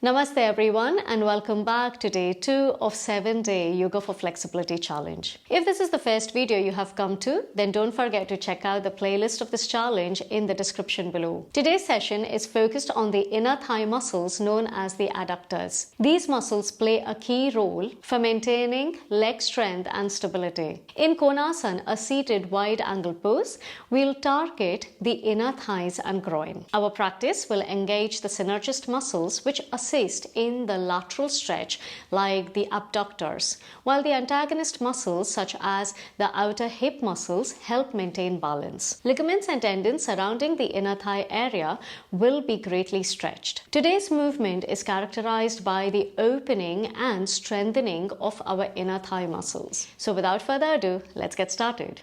Namaste everyone and welcome back to day 2 of 7-day Yoga for Flexibility challenge. If this is the first video you have come to, then don't forget to check out the playlist of this challenge in the description below. Today's session is focused on the inner thigh muscles known as the adductors. These muscles play a key role for maintaining leg strength and stability. In Konasana, a seated wide angle pose, we'll target the inner thighs and groin. Our practice will engage the synergist muscles which assist in the lateral stretch like the abductors, while the antagonist muscles such as the outer hip muscles help maintain balance. Ligaments and tendons surrounding the inner thigh area will be greatly stretched. Today's movement is characterized by the opening and strengthening of our inner thigh muscles. So without further ado, let's get started.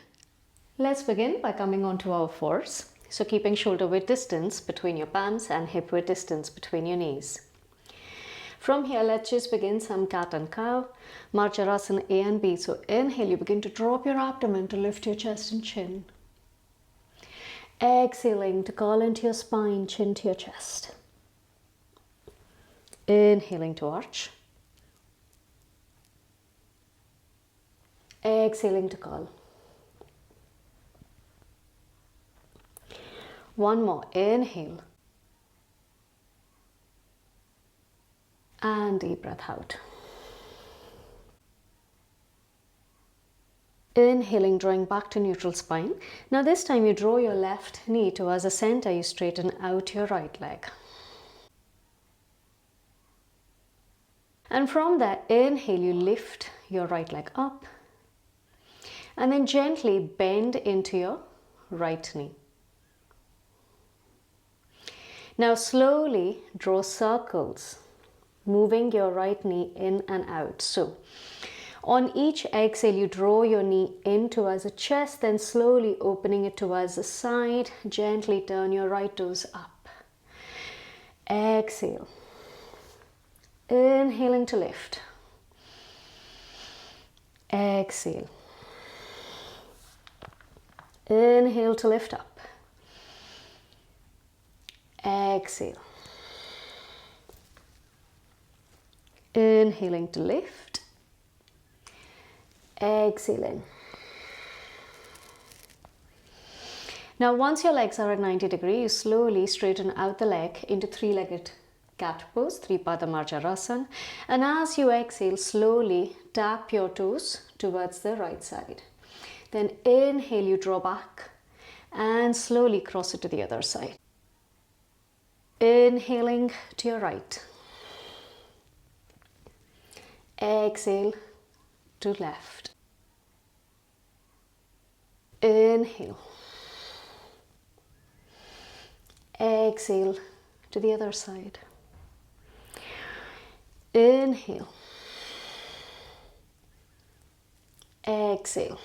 Let's begin by coming onto our fours. So keeping shoulder width distance between your palms and hip width distance between your knees. From here, let's just begin some cat and cow, Marjarasana A and B. So inhale, you begin to drop your abdomen to lift your chest and chin. Exhaling to call into your spine, chin to your chest. Inhaling to arch. Exhaling to call. One more, inhale. And deep breath out. Inhaling, drawing back to neutral spine. Now this time you draw your left knee towards the center, you straighten out your right leg. And from that, inhale, you lift your right leg up. And then gently bend into your right knee. Now slowly draw circles, moving your right knee in and out. So on each exhale, you draw your knee in towards the chest, then slowly opening it towards the side. Gently turn your right toes up. Exhale. Inhaling to lift. Exhale. Inhale to lift up. Exhale. Inhaling to lift. Exhaling. Now once your legs are at 90 degrees, you slowly straighten out the leg into three-legged cat pose, Tripada Marjarasana. And as you exhale, slowly tap your toes towards the right side. Then inhale, you draw back and slowly cross it to the other side. Inhaling to your right. Exhale to left. Inhale. Exhale to the other side. Inhale. Exhale.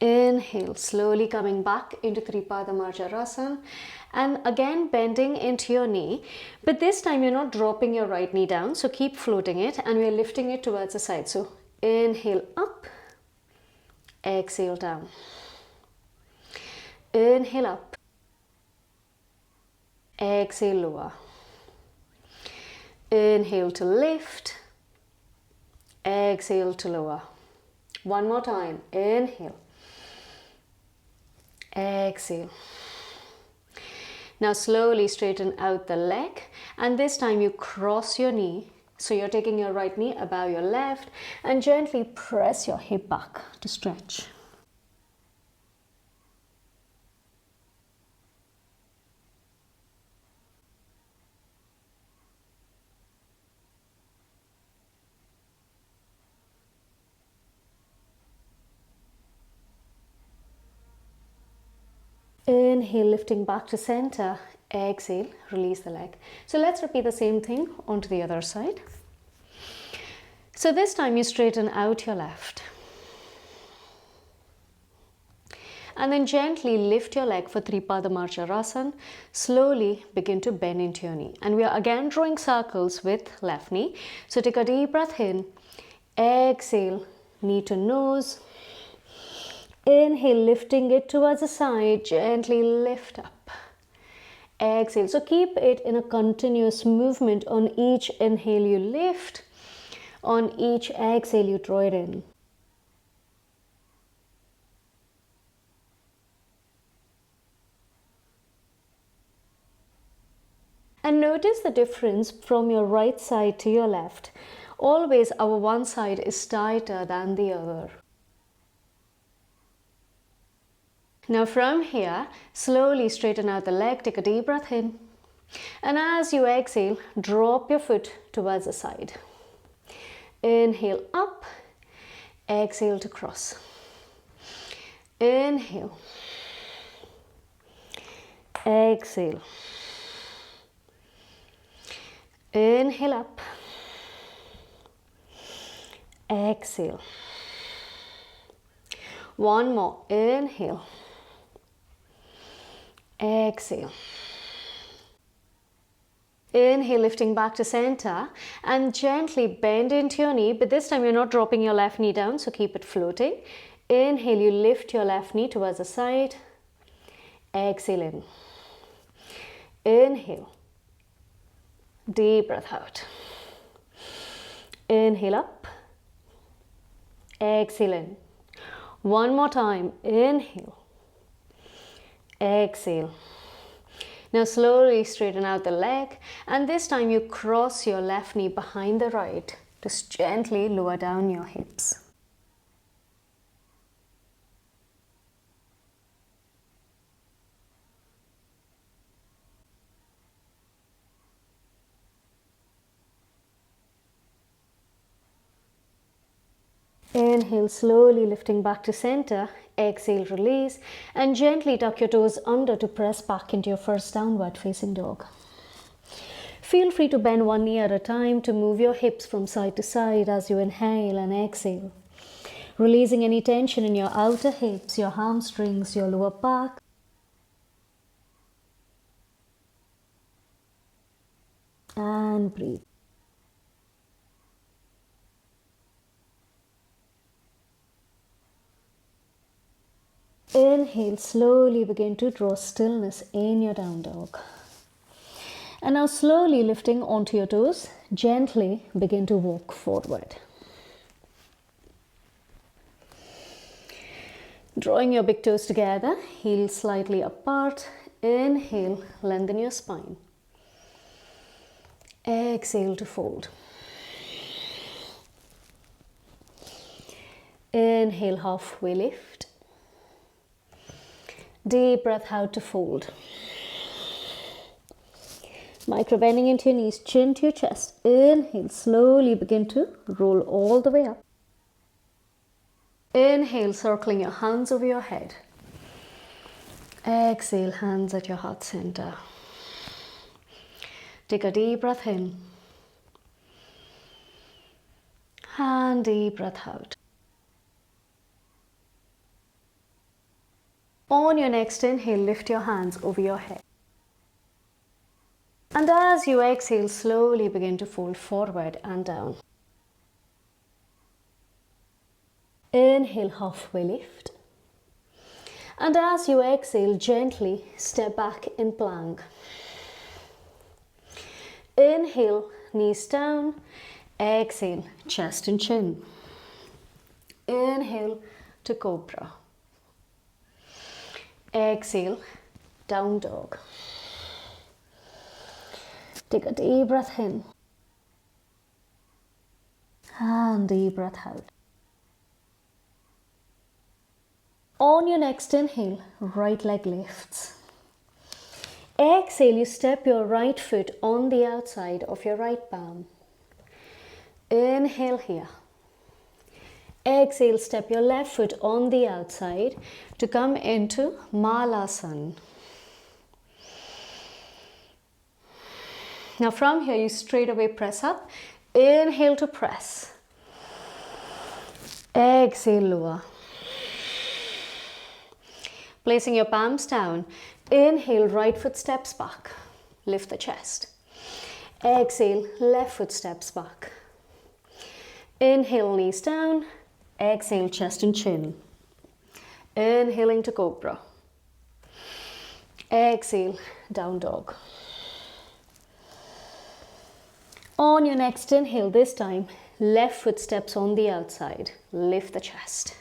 Inhale, slowly coming back into Tripada Marjarasana and again bending into your knee, but this time you're not dropping your right knee down, so keep floating it and we're lifting it towards the side. So inhale up, exhale down. Inhale up, exhale lower. Inhale to lift, exhale to lower. One more time, inhale. Exhale. Now slowly straighten out the leg and this time you cross your knee. So you're taking your right knee above your left and gently press your hip back to stretch. Inhale, lifting back to center. Exhale, release the leg. So let's repeat the same thing onto the other side. So this time you straighten out your left. And then gently lift your leg for Tripada Marjarasana. Slowly begin to bend into your knee. And we are again drawing circles with left knee. So take a deep breath in. Exhale, knee to nose. Inhale, lifting it towards the side, gently lift up. exhale. So keep it in a continuous movement. On each inhale you lift, on each exhale you draw it in. And notice the difference from your right side to your left. Always our one side is tighter than the other. Now from here, slowly straighten out the leg, take a deep breath in. And as you exhale, drop your foot towards the side. Inhale up, exhale to cross. Inhale, exhale. Inhale up, exhale. One more, inhale, exhale. Inhale, lifting back to center, and gently bend into your knee, but this time you're not dropping your left knee down, so keep it floating. Inhale, you lift your left knee towards the side. Exhale in. Inhale. Deep breath out. Inhale up. Exhale in. One more time. Inhale. Exhale. Now slowly straighten out the leg, and this time you cross your left knee behind the right. Just gently lower down your hips. Inhale, slowly lifting back to center. Exhale, release, and gently tuck your toes under to press back into your first downward facing dog. Feel free to bend one knee at a time to move your hips from side to side as you inhale and exhale. Releasing any tension in your outer hips, your hamstrings, your lower back. And breathe. Inhale, slowly begin to draw stillness in your down dog. And now slowly lifting onto your toes, gently begin to walk forward. Drawing your big toes together, heels slightly apart. Inhale, lengthen your spine. Exhale to fold. Inhale, halfway lift. Deep breath out to fold. Micro bending into your knees, chin to your chest. Inhale, slowly begin to roll all the way up. Inhale, circling your hands over your head. Exhale, hands at your heart center. Take a deep breath in. And deep breath out. On your next inhale, lift your hands over your head. And as you exhale, slowly begin to fold forward and down. Inhale, halfway lift. And as you exhale, gently step back in plank. Inhale, knees down. Exhale, chest and chin. Inhale to cobra. Exhale, down dog. Take a deep breath in. And deep breath out. On your next inhale, right leg lifts. Exhale, you step your right foot on the outside of your right palm. Inhale here. Exhale, step your left foot on the outside to come into Malasana. Now from here, you straight away press up. Inhale to press. Exhale, lower. Placing your palms down. Inhale, right foot steps back. Lift the chest. Exhale, left foot steps back. Inhale, knees down. Exhale, chest and chin. Inhaling to cobra. Exhale, down dog. On your next inhale, this time, left foot steps on the outside. Lift the chest.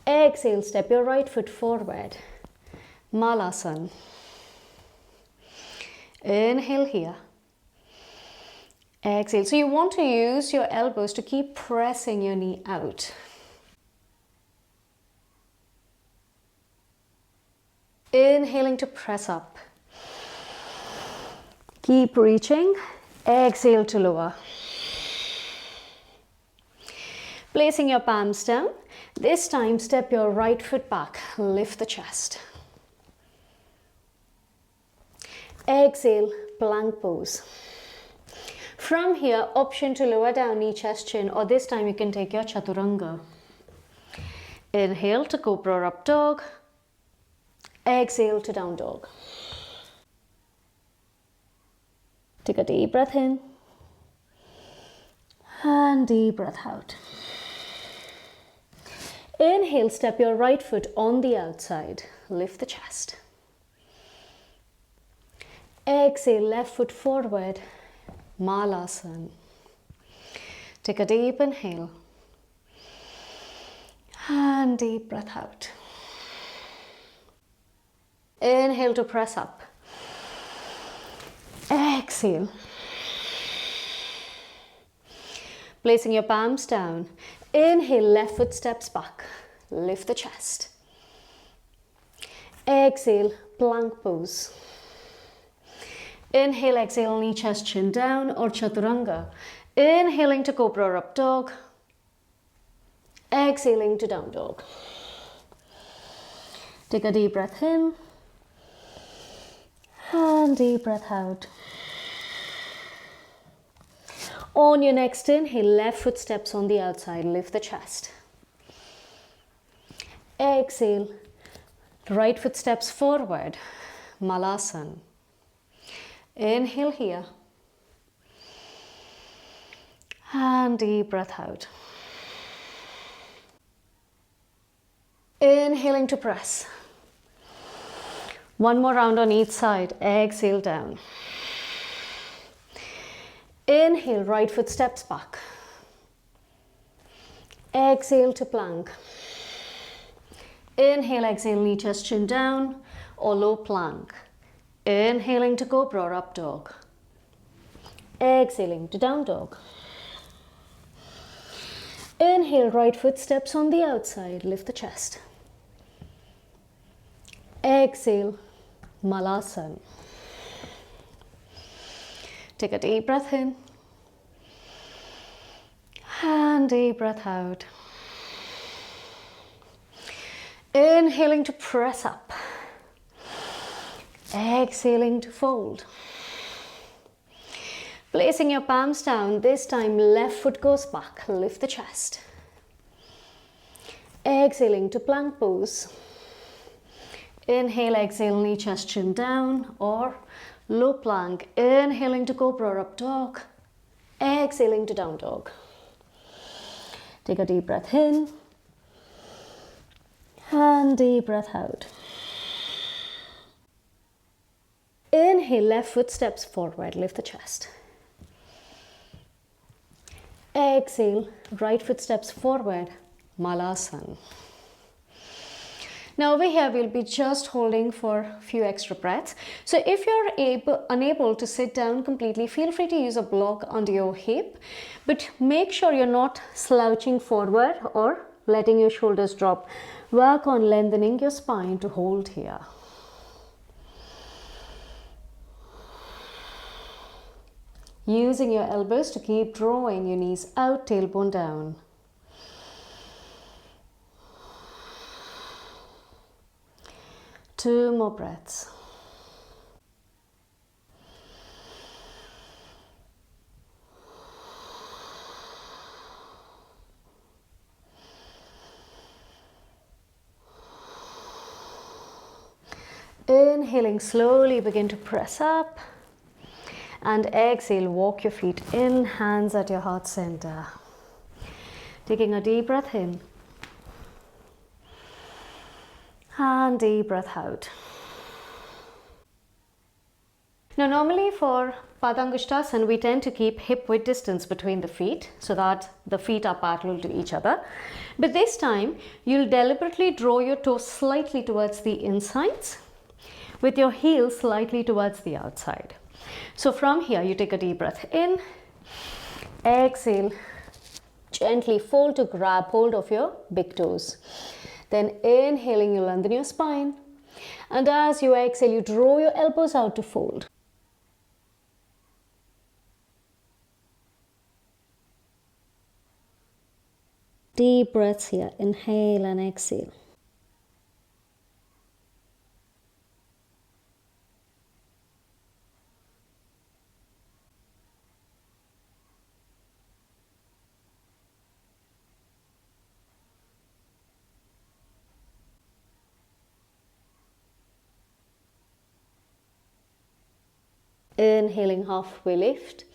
Exhale, step your right foot forward. Malasana. Inhale here. Exhale. So you want to use your elbows to keep pressing your knee out. Inhaling to press up. Keep reaching. Exhale to lower. Placing your palms down. This time, step your right foot back. Lift the chest. Exhale, plank pose. From here, option to lower down knee, chest, chin, or this time you can take your chaturanga. Inhale to cobra up dog. Exhale to down dog. Take a deep breath in and deep breath out. Inhale, step your right foot on the outside. Lift the chest. Exhale, left foot forward. Malasana. Take a deep inhale and deep breath out. Inhale to press up. Exhale. Placing your palms down. Inhale, left foot steps back. Lift the chest. Exhale, plank pose. Inhale, exhale, knee, chest, chin down or chaturanga. Inhaling to cobra up dog. Exhaling to down dog. Take a deep breath in and deep breath out. On your next inhale, left foot steps on the outside. Lift the chest. Exhale, right foot steps forward. Malasana. Inhale here. And deep breath out. Inhaling to press. One more round on each side. Exhale down. Inhale, right foot steps back. Exhale to plank. Inhale, exhale, knee, chest, chin down or low plank. Inhaling to cobra up dog. Exhaling to down dog. Inhale, right foot steps on the outside. Lift the chest. Exhale, Malasana. Take a deep breath in and deep breath out. Inhaling to press up. Exhaling to fold. Placing your palms down, this time left foot goes back, lift the chest. Exhaling to plank pose. Inhale, exhale, knee, chest, chin down or low plank. Inhaling to cobra up dog. Exhaling to down dog. Take a deep breath in and deep breath out. Inhale, left foot steps forward, lift the chest. Exhale, right foot steps forward, Malasana. Now over here we'll be just holding for a few extra breaths. So if you're unable to sit down completely, feel free to use a block under your hip, but make sure you're not slouching forward or letting your shoulders drop. Work on lengthening your spine to hold here. Using your elbows to keep drawing your knees out, tailbone down. Two more breaths. Inhaling, slowly begin to press up. And exhale, walk your feet in, hands at your heart center. Taking a deep breath in. And deep breath out. Now normally for Padangusthasana, we tend to keep hip width distance between the feet so that the feet are parallel to each other. But this time, you'll deliberately draw your toes slightly towards the insides with your heels slightly towards the outside. So from here, you take a deep breath in, exhale, gently fold to grab hold of your big toes. Then inhaling, you lengthen your spine. And as you exhale, you draw your elbows out to fold. Deep breaths here, inhale and exhale. Inhaling, halfway lift.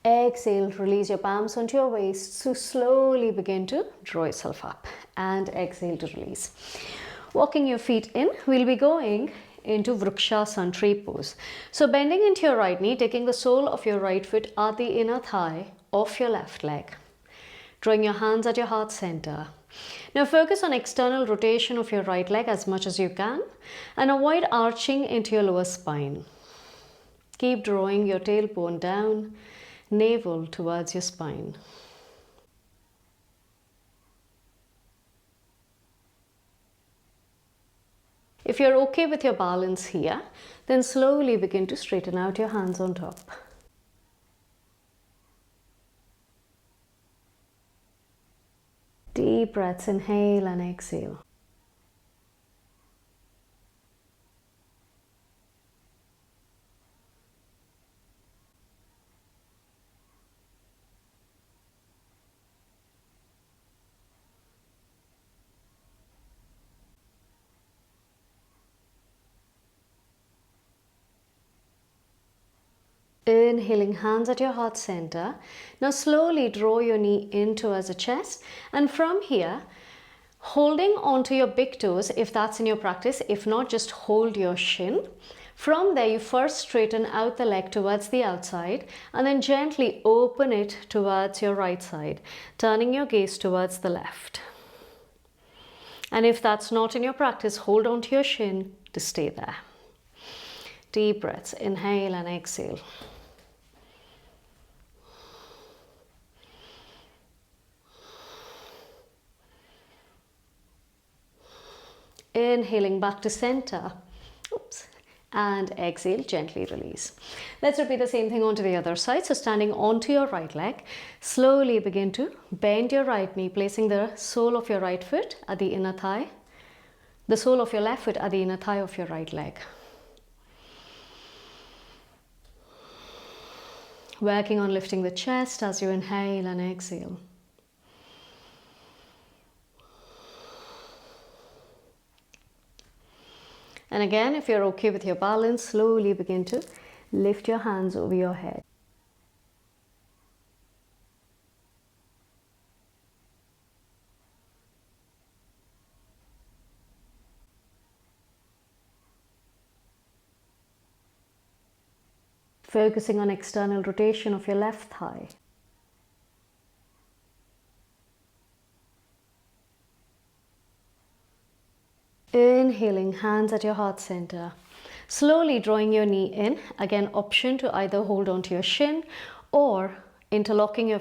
Exhale, release your palms onto your waist. So slowly begin to draw yourself up and exhale to release. Walking your feet in, we'll be going into Vrikshasana, tree pose. So bending into your right knee, taking the sole of your right foot at the inner thigh of your left leg. Drawing your hands at your heart center. Now focus on external rotation of your right leg as much as you can and avoid arching into your lower spine. Keep drawing your tailbone down, navel towards your spine. If you're okay with your balance here, then slowly begin to straighten out your hands on top. Deep breaths, inhale and exhale. Inhaling, hands at your heart center. Now slowly draw your knee in towards the chest, and from here, holding onto your big toes if that's in your practice. If not, just hold your shin. From there, you first straighten out the leg towards the outside and then gently open it towards your right side, turning your gaze towards the left. And if that's not in your practice, hold on to your shin to stay there. Deep breaths, inhale and exhale. Inhaling back to center. Oops. And exhale, gently release. Let's repeat the same thing onto the other side. So standing onto your right leg, slowly begin to bend your right knee, placing the sole of your right foot at the inner thigh, the sole of your left foot at the inner thigh of your right leg. Working on lifting the chest as you inhale and exhale. And again, if you're okay with your balance, slowly begin to lift your hands over your head. Focusing on external rotation of your left thigh. Inhaling, hands at your heart center. Slowly drawing your knee in. Again, option to either hold onto your shin or interlocking your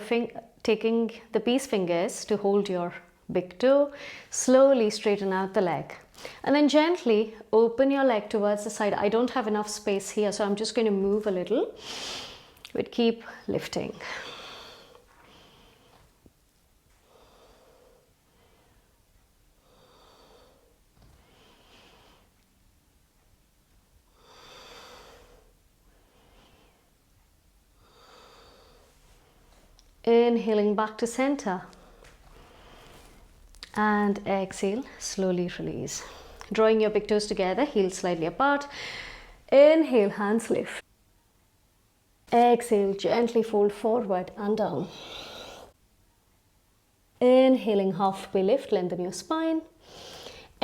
taking the peace fingers to hold your big toe. Slowly straighten out the leg. And then gently open your leg towards the side. I don't have enough space here, so I'm just going to move a little. But keep lifting. Inhaling back to center. And exhale, slowly release. Drawing your big toes together, heels slightly apart. Inhale, hands lift. Exhale, gently fold forward and down. Inhaling, halfway lift, lengthen your spine.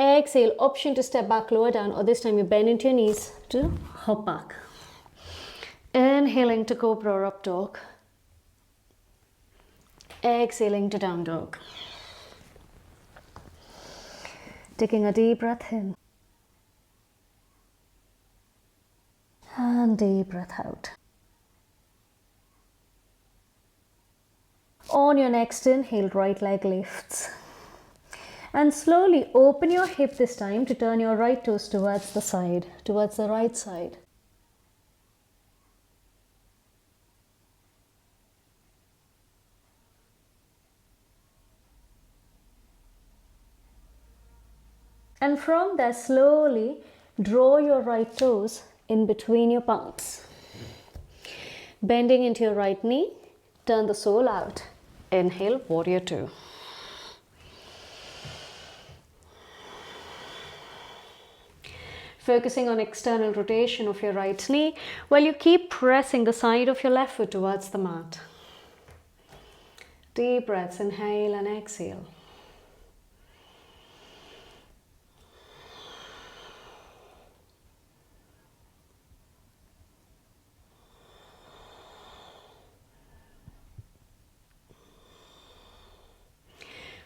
Exhale, option to step back, lower down, or this time you bend into your knees to hop back. Inhaling to Cobra or Up Dog. Exhaling to Down Dog. Taking a deep breath in. And deep breath out. On your next inhale, right leg lifts. And slowly open your hip this time to turn your right toes towards the side, towards the right side. And from there, slowly draw your right toes in between your palms. Bending into your right knee, turn the sole out. Inhale, Warrior Two. Focusing on external rotation of your right knee while you keep pressing the side of your left foot towards the mat. Deep breaths, inhale and exhale.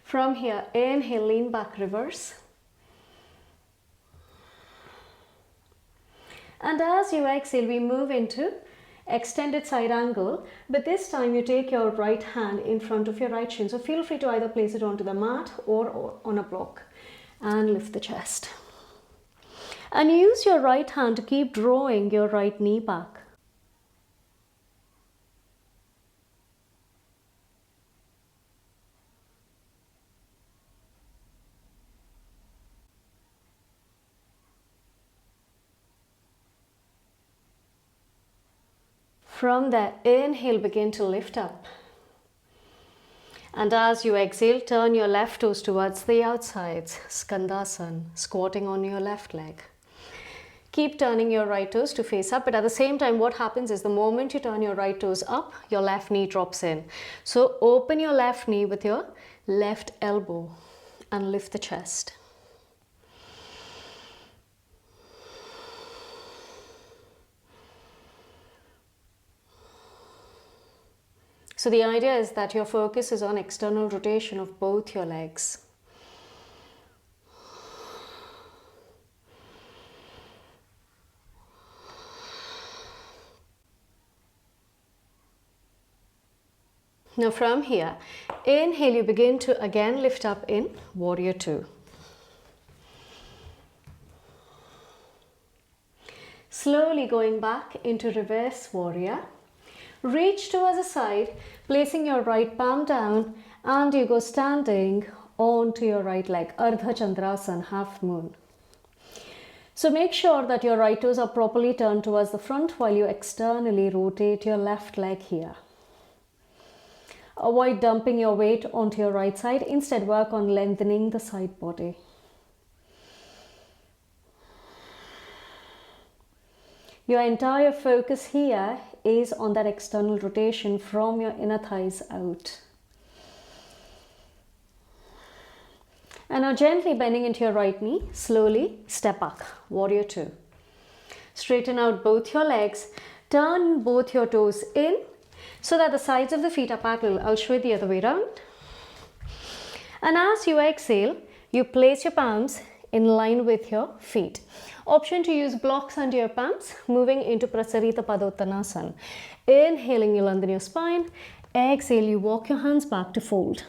From here, inhale, lean back, reverse. And as you exhale, we move into extended side angle, but this time you take your right hand in front of your right shin. So feel free to either place it onto the mat or on a block and lift the chest. And use your right hand to keep drawing your right knee back. From there, inhale, begin to lift up. And as you exhale, turn your left toes towards the outsides, Skandasana, squatting on your left leg. Keep turning your right toes to face up, but at the same time, what happens is the moment you turn your right toes up, your left knee drops in. So open your left knee with your left elbow and lift the chest. So the idea is that your focus is on external rotation of both your legs. Now from here, inhale, you begin to again lift up in Warrior Two. Slowly going back into Reverse Warrior. Reach towards the side, placing your right palm down, and you go standing onto your right leg, Ardha Chandrasana, half moon. So make sure that your right toes are properly turned towards the front while you externally rotate your left leg here. Avoid dumping your weight onto your right side, instead work on lengthening the side body. Your entire focus here is on that external rotation from your inner thighs out. And now gently bending into your right knee, slowly step back, Warrior Two. Straighten out both your legs, turn both your toes in so that the sides of the feet are parallel. I'll show you the other way around. And as you exhale, you place your palms in line with your feet. Option to use blocks under your palms, moving into Prasarita Padottanasana. Inhaling, you lengthen your spine. Exhale, you walk your hands back to fold.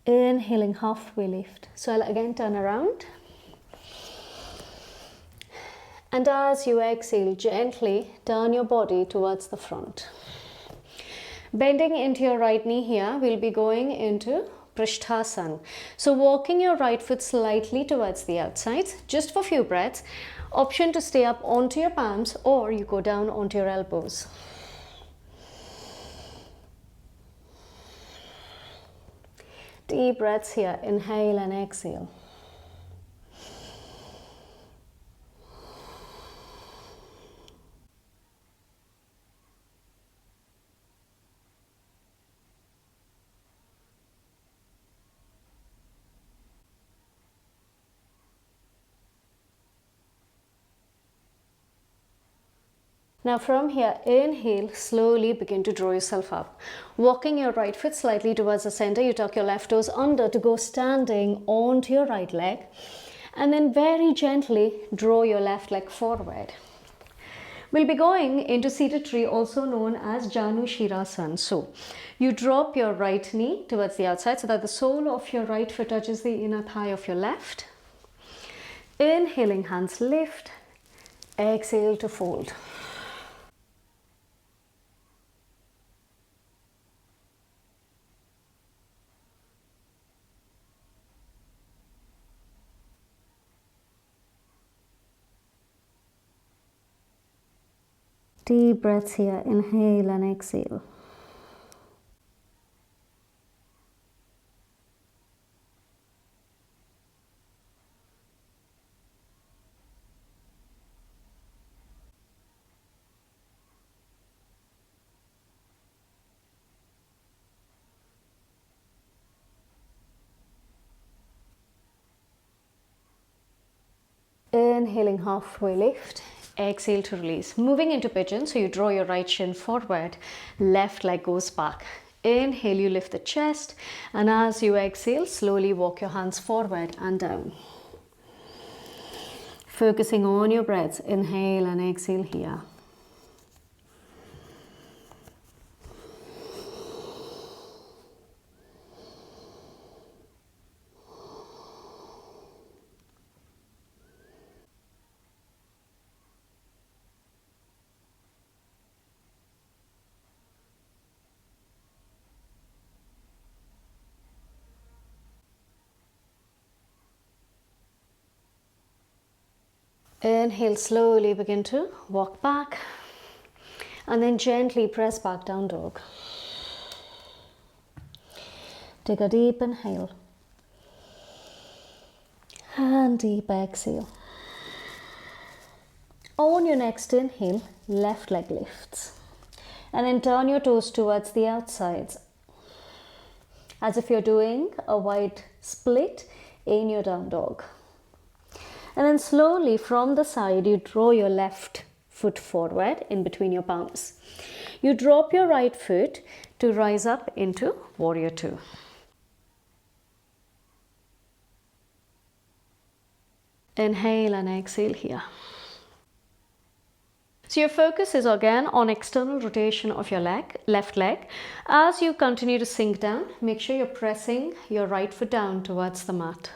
Inhaling, halfway lift. So I'll again turn around. And as you exhale, gently turn your body towards the front. Bending into your right knee here, we'll be going into Prishthasana. So walking your right foot slightly towards the outsides, just for a few breaths. Option to stay up onto your palms or you go down onto your elbows. Deep breaths here, inhale and exhale. Now from here, inhale, slowly begin to draw yourself up. Walking your right foot slightly towards the center, you tuck your left toes under to go standing onto your right leg. And then very gently draw your left leg forward. We'll be going into seated tree, also known as Janu Shirasana. So you drop your right knee towards the outside so that the sole of your right foot touches the inner thigh of your left. Inhaling, hands lift. Exhale to fold. Deep breaths here, inhale and exhale. Inhaling, halfway lift. Exhale to release. Moving into pigeon, so you draw your right shin forward, left leg goes back. Inhale, you lift the chest, and as you exhale, slowly walk your hands forward and down. Focusing on your breaths, inhale and exhale here. Inhale, slowly begin to walk back and then gently press back down dog. Take a deep inhale and deep exhale. On your next inhale, left leg lifts and then turn your toes towards the outsides as if you're doing a wide split in your down dog. And then slowly from the side, you draw your left foot forward in between your palms. You drop your right foot to rise up into warrior two. Inhale and exhale here. So your focus is again on external rotation of your left leg. As you continue to sink down, make sure you're pressing your right foot down towards the mat.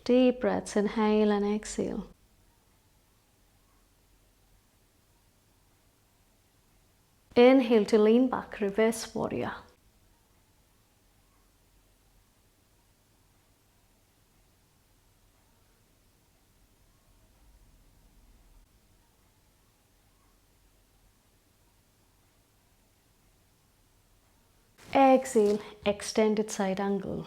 Deep breaths, inhale and exhale. Inhale to lean back, reverse warrior. Exhale, extended side angle.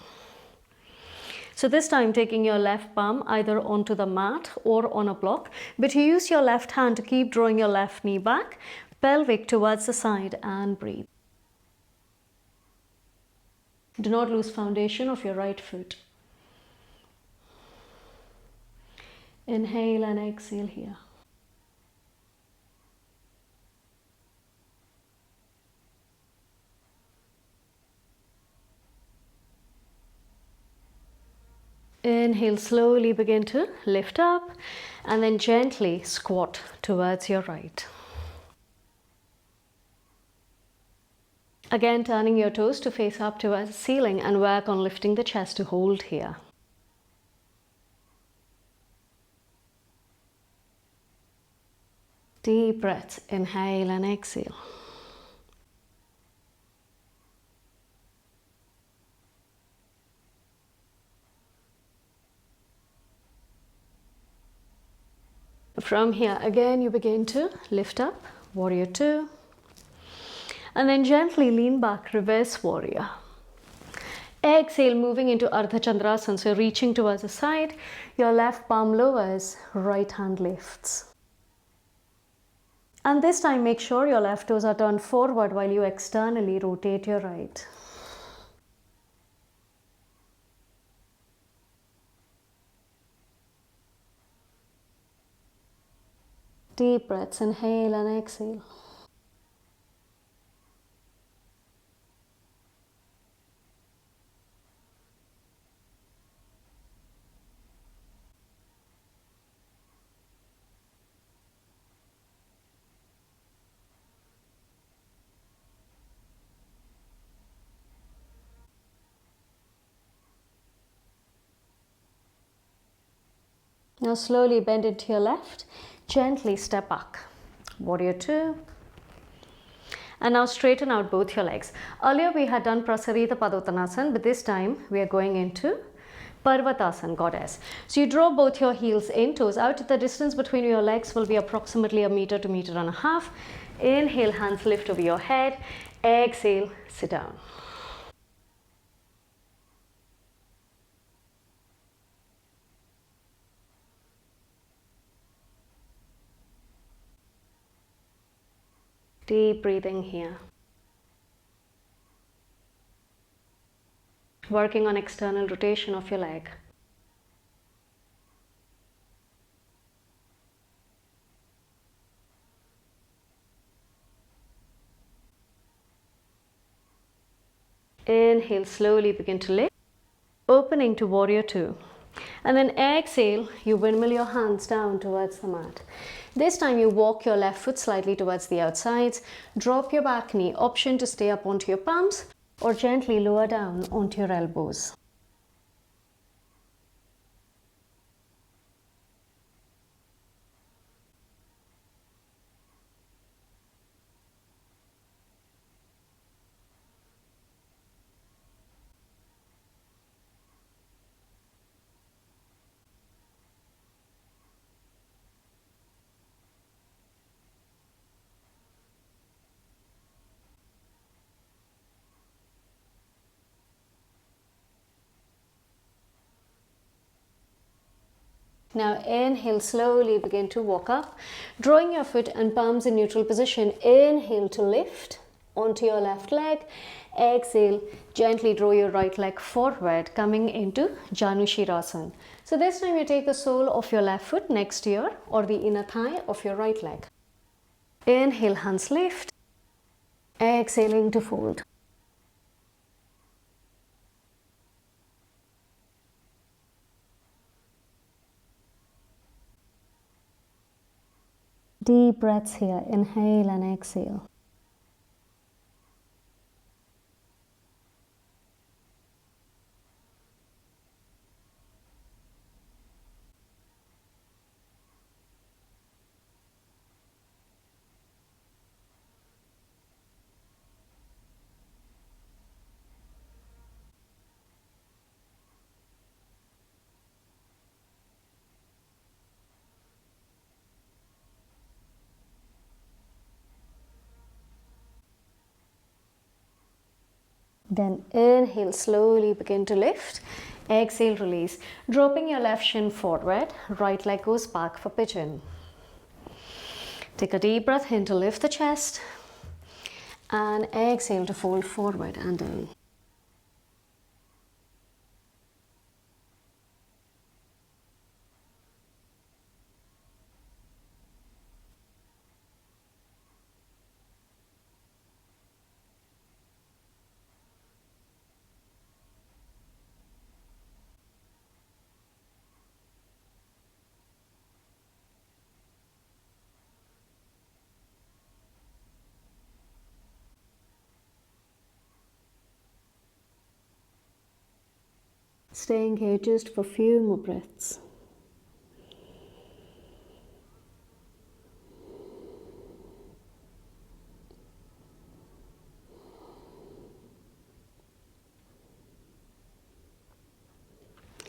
So this time taking your left palm either onto the mat or on a block, but you use your left hand to keep drawing your left knee back, pelvic towards the side and breathe. Do not lose foundation of your right foot. Inhale and exhale here. Inhale, slowly begin to lift up and then gently squat towards your right. Again, turning your toes to face up towards the ceiling and work on lifting the chest to hold here. Deep breaths, inhale and exhale. From here, again, you begin to lift up, warrior two. And then gently lean back, reverse warrior. Exhale, moving into Ardha Chandrasana, so reaching towards the side. Your left palm lowers, right hand lifts. And this time, make sure your left toes are turned forward while you externally rotate your right. Deep breaths, inhale and exhale. Now slowly bend into your left, gently step back. Warrior two. And now straighten out both your legs. Earlier we had done Prasarita Padottanasana, but this time we are going into Parvatasana, goddess. So you draw both your heels in, toes out. The distance between your legs will be approximately 1 meter to 1.5 meters. Inhale, hands lift over your head. Exhale, sit down. Deep breathing here. Working on external rotation of your leg. Inhale, slowly begin to lift, opening to warrior two. And then exhale, you windmill your hands down towards the mat. This time you walk your left foot slightly towards the outsides, drop your back knee, option to stay up onto your palms or gently lower down onto your elbows. Now inhale, slowly begin to walk up, drawing your foot and palms in neutral position. Inhale to lift onto your left leg. Exhale, gently draw your right leg forward, coming into Janushirasana. So this time you take the sole of your left foot next to your or the inner thigh of your right leg. Inhale, hands lift. Exhaling to fold. Deep breaths here. Inhale and exhale. Then inhale, slowly begin to lift. Exhale, release. Dropping your left shin forward, right leg goes back for pigeon. Take a deep breath in to lift the chest. And exhale to fold forward and down. Staying here just for a few more breaths.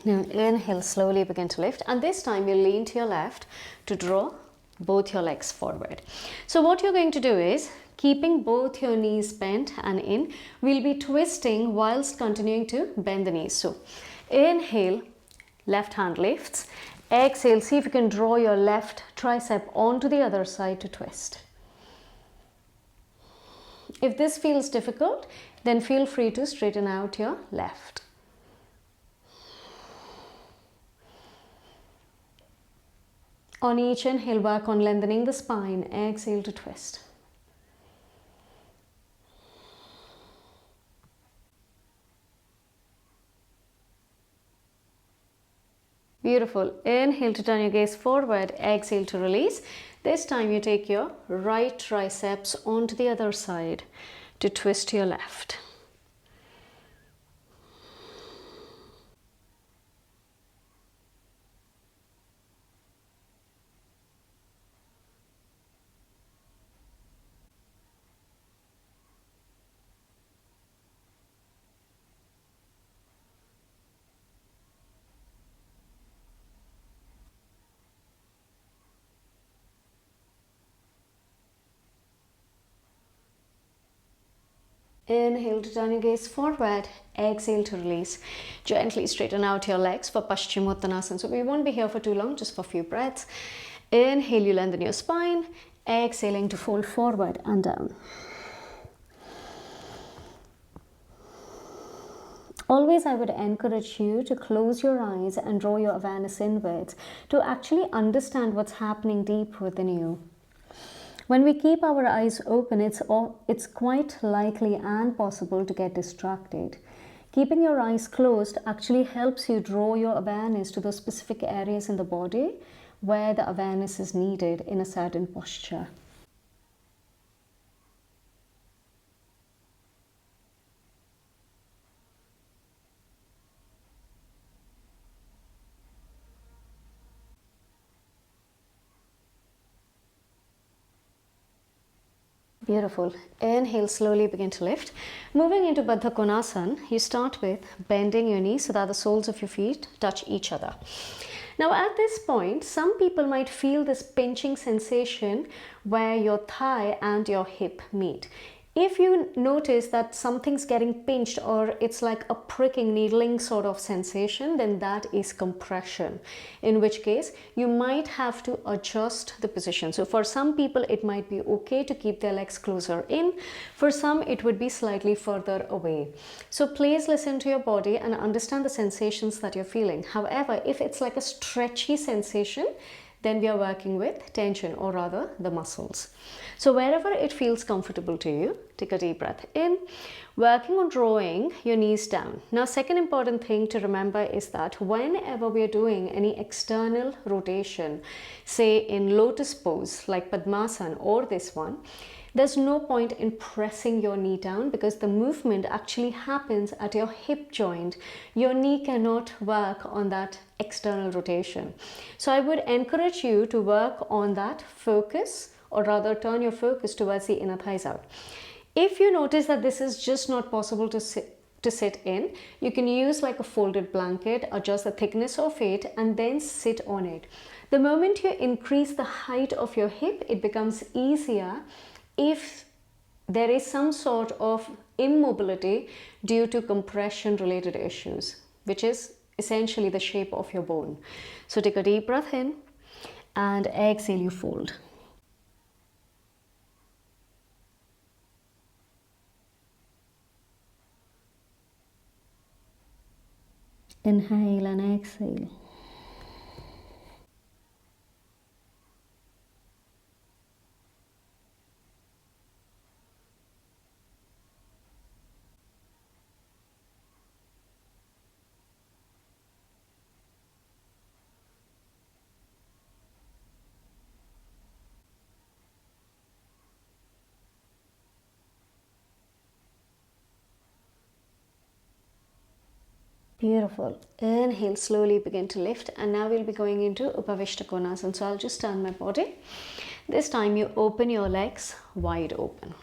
Now inhale, slowly begin to lift, and this time you lean to your left to draw both your legs forward. So what you're going to do is, keeping both your knees bent and in, we'll be twisting whilst continuing to bend the knees. So inhale, left hand lifts. Exhale, see if you can draw your left tricep onto the other side to twist. If this feels difficult, then feel free to straighten out your left. On each inhale, work on lengthening the spine. Exhale to twist. Beautiful. Inhale to turn your gaze forward. Exhale to release. This time you take your right triceps onto the other side to twist to your left. Inhale to turn your gaze forward. Exhale to release. Gently straighten out your legs for Paschimottanasana. So we won't be here for too long, just for a few breaths. Inhale, you lengthen your spine. Exhaling to fold forward and down. Always I would encourage you to close your eyes and draw your awareness inwards to actually understand what's happening deep within you. When we keep our eyes open, it's quite likely and possible to get distracted. Keeping your eyes closed actually helps you draw your awareness to those specific areas in the body where the awareness is needed in a certain posture. Beautiful. Inhale, slowly begin to lift. Moving into Baddha Konasana, you start with bending your knees so that the soles of your feet touch each other. Now at this point, some people might feel this pinching sensation where your thigh and your hip meet. If you notice that something's getting pinched or it's like a pricking, needling sort of sensation, then that is compression, in which case you might have to adjust the position. So for some people, it might be okay to keep their legs closer in. For some, it would be slightly further away. So please listen to your body and understand the sensations that you're feeling. However, if it's like a stretchy sensation, then we are working with tension, or rather the muscles. So wherever it feels comfortable to you, take a deep breath in, working on drawing your knees down. Now, second important thing to remember is that whenever we are doing any external rotation, say in lotus pose like Padmasana or this one, there's no point in pressing your knee down because the movement actually happens at your hip joint. Your knee cannot work on that external rotation. So I would encourage you to work on that focus, or rather turn your focus towards the inner thighs out. If you notice that this is just not possible to sit in, you can use like a folded blanket, adjust the thickness of it and then sit on it. The moment you increase the height of your hip, it becomes easier if there is some sort of immobility due to compression related issues, which is essentially the shape of your bone. So take a deep breath in and exhale, you fold. Inhale and exhale. Beautiful. Inhale, slowly begin to lift, and now we'll be going into Upavishta Konasana. So I'll just turn my body. This time you open your legs wide open.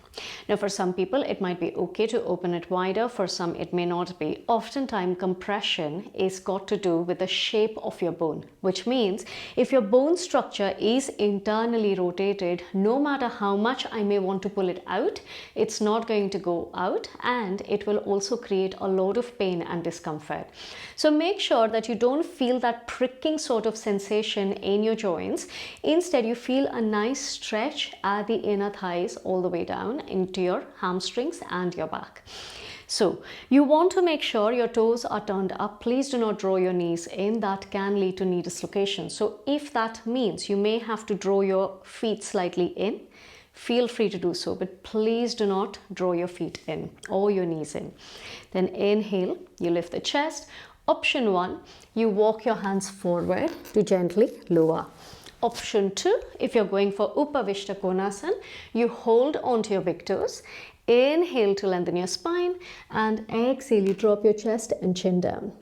Now, for some people, it might be okay to open it wider. For some, it may not be. Oftentimes, compression is got to do with the shape of your bone, which means if your bone structure is internally rotated, no matter how much I may want to pull it out, it's not going to go out, and it will also create a lot of pain and discomfort. So make sure that you don't feel that pricking sort of sensation in your joints. Instead, you feel a nice stretch at the inner thighs all the way down into your hamstrings and your back. So you want to make sure your toes are turned up. Please do not draw your knees in. That can lead to knee dislocation. So if that means you may have to draw your feet slightly in, feel free to do so, but please do not draw your feet in or your knees in. Then inhale, you lift the chest. Option 1, you walk your hands forward to gently lower. Option 2, if you're going for Upavishta Konasana, you hold onto your big toes. Inhale to lengthen your spine, and exhale, you drop your chest and chin down.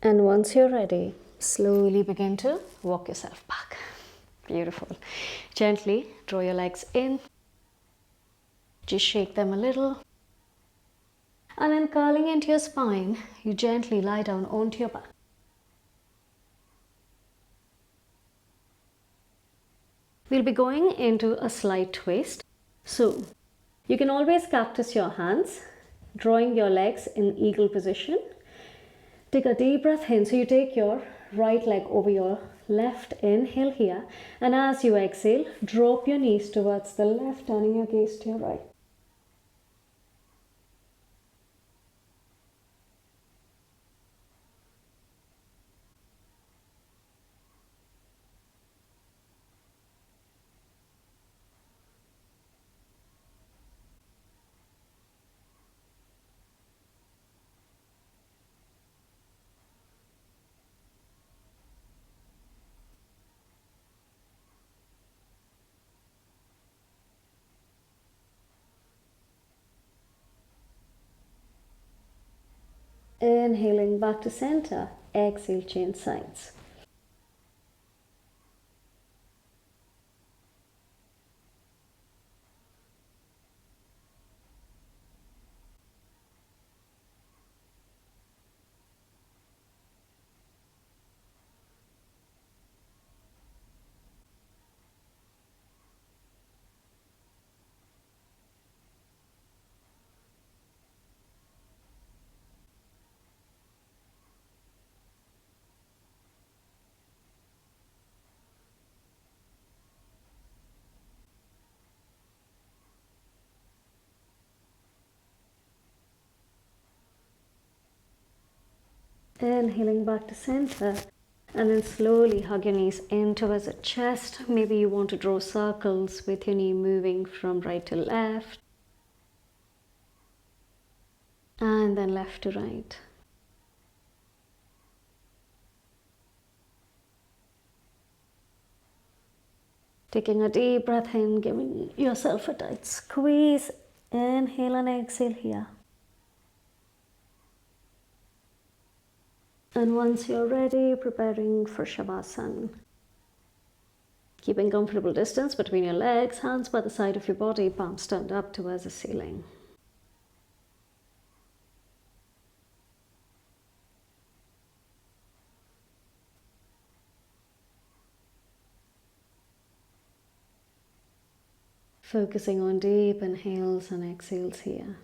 And once you're ready, slowly begin to walk yourself back. Beautiful. Gently draw your legs in. Just shake them a little. And then curling into your spine, you gently lie down onto your back. We'll be going into a slight twist. So you can always cactus your hands, drawing your legs in eagle position. Take a deep breath in. So you take your right leg over your left, inhale here, and as you exhale, drop your knees towards the left, turning your gaze to your right. Inhaling back to center, exhale, change sides. Inhaling back to center, and then slowly hug your knees in towards the chest. Maybe you want to draw circles with your knee moving from right to left, and then left to right. Taking a deep breath in, giving yourself a tight squeeze. Inhale and exhale here. And once you're ready, preparing for Shavasana. Keeping comfortable distance between your legs, hands by the side of your body, palms turned up towards the ceiling. Focusing on deep inhales and exhales here.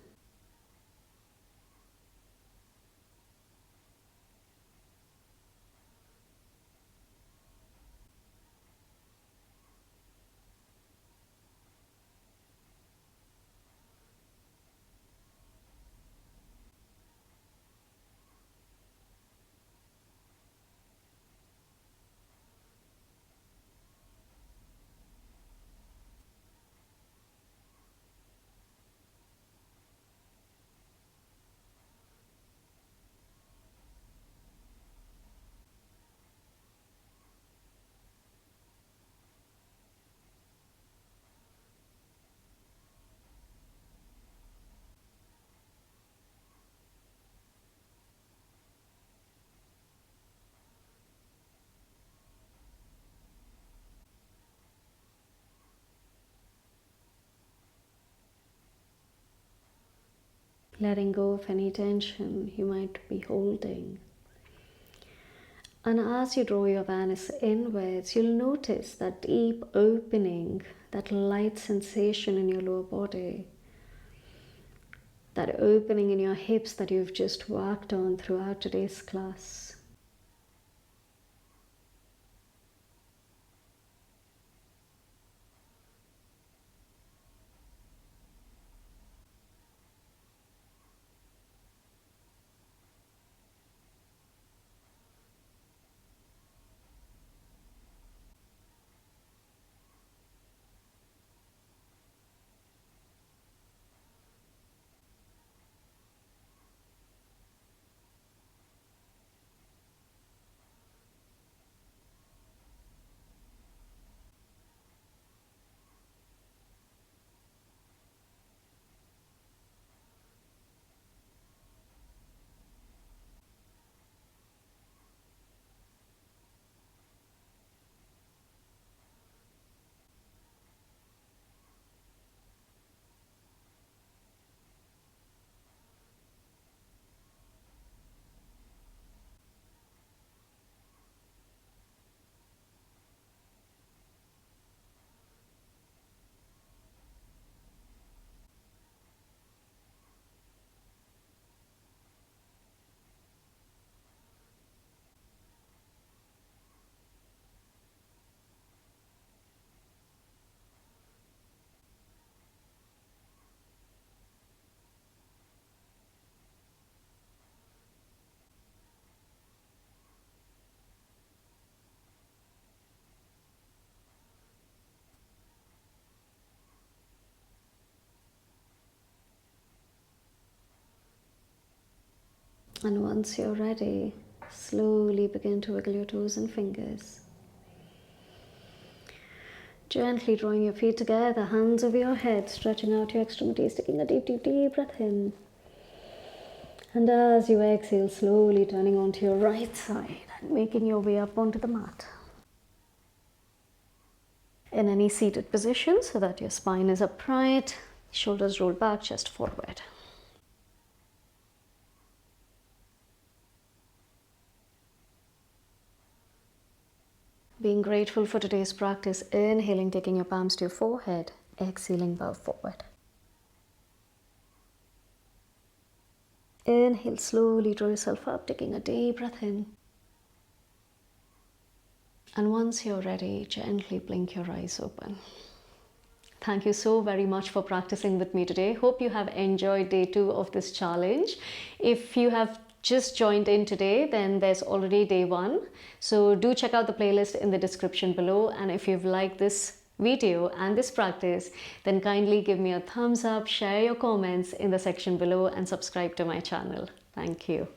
Letting go of any tension you might be holding. And as you draw your awareness inwards, you'll notice that deep opening, that light sensation in your lower body, that opening in your hips that you've just worked on throughout today's class. And once you're ready, slowly begin to wiggle your toes and fingers. Gently drawing your feet together, hands over your head, stretching out your extremities, taking a deep, deep, deep breath in. And as you exhale, slowly turning onto your right side and making your way up onto the mat. In any seated position so that your spine is upright, shoulders rolled back, chest forward. Being grateful for today's practice, inhaling, taking your palms to your forehead, exhaling, bow forward. Inhale, slowly draw yourself up, taking a deep breath in. And once you're ready, gently blink your eyes open. Thank you so very much for practicing with me today. Hope you have enjoyed day 2 of this challenge. If you have just joined in today, then there's already day 1. So do check out the playlist in the description below. And if you've liked this video and this practice, then kindly give me a thumbs up, share your comments in the section below and subscribe to my channel. Thank you.